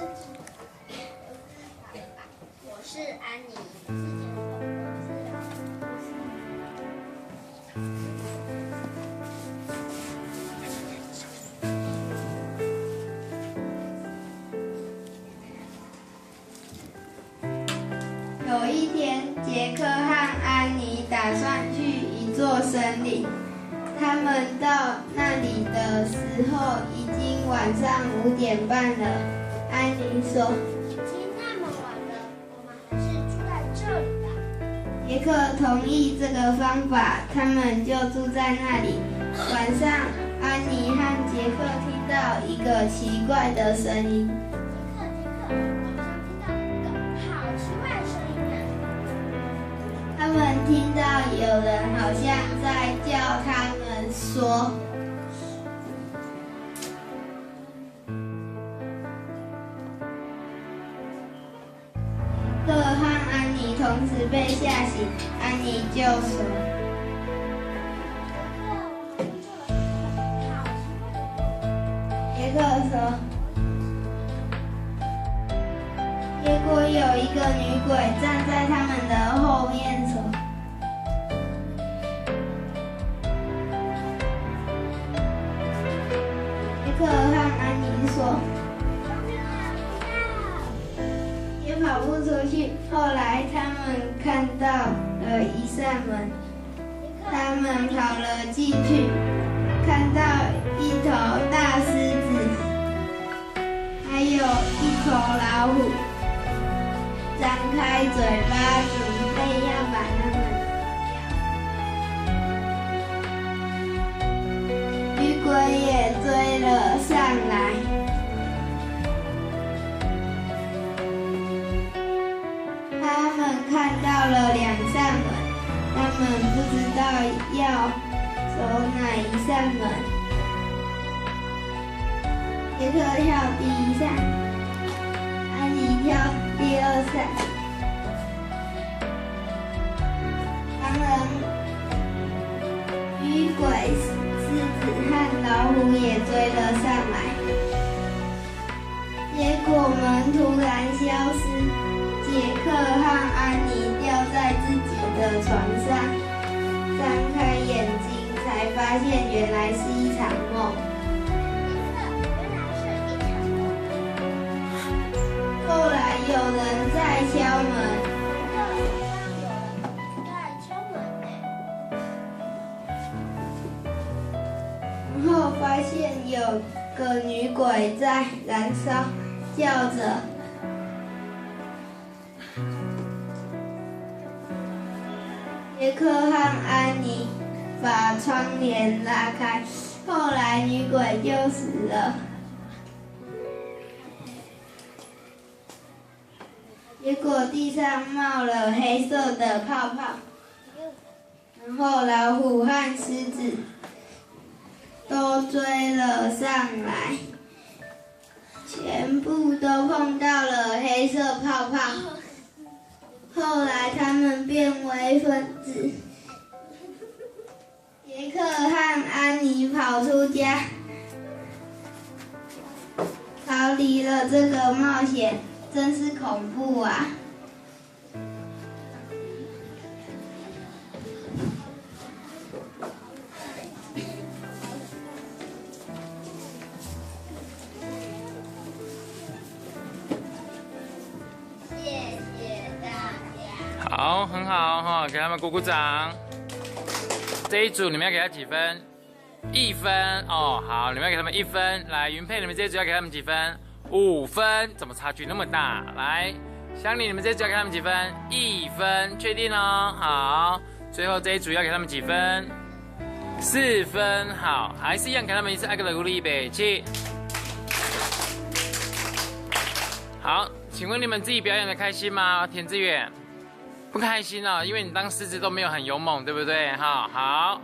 我是安妮。有一天，杰克和安妮打算去一座森林。他们到那里的时候，已经晚上5点半了。安妮说：“已经那么晚了，我们还是住在这里吧。”杰克同意这个方法，他们就住在那里。晚上，安妮和杰克听到一个奇怪的声音。杰克，晚上听到一个好奇怪的声音啊！他们听到有人好像在叫他们说。杰克和安妮同时被吓醒，安妮就说：“杰克说。”结果有一个女鬼站在他们的后面说：“杰克和安妮说。”也跑不出去。后来他们看到了一扇门，他们跑了进去，看到一头大狮子，还有一头老虎，张开嘴巴准备要把它们吃掉。女鬼也追了上来。他们看到了2扇门，他们不知道要走哪一扇门。杰克跳第1扇，安妮跳第2扇。当然，女鬼、狮子和老虎也追了上来。结果门突然消失。杰克和安妮掉在自己的床上，张开眼睛才发现原来是一场梦。后来有人在敲门，然后发现有个女鬼在燃烧，叫着。杰克和安妮把窗帘拉开，后来女鬼就死了。结果地上冒了黑色的泡泡，然后老虎和狮子都追了上来，全部都碰到了黑色泡泡。后来他们变为分子。杰克和安妮跑出家，逃离了这个冒险，真是恐怖啊！好，很好哈，给他们鼓鼓掌。这一组你们要给他几分？1分哦。好，你们要给他们1分。来，云佩，你们这一组要给他们几分？5分。怎么差距那么大？来，香里，你们这一组要给他们几分？1分，确定哦。好，最后这一组要给他们几分？4分。好，还是一样给他们一次爱个的鼓励，预备起。好，请问你们自己表演的开心吗？田志远。不开心哦，因为你当狮子都没有很勇猛，对不对？哈，好。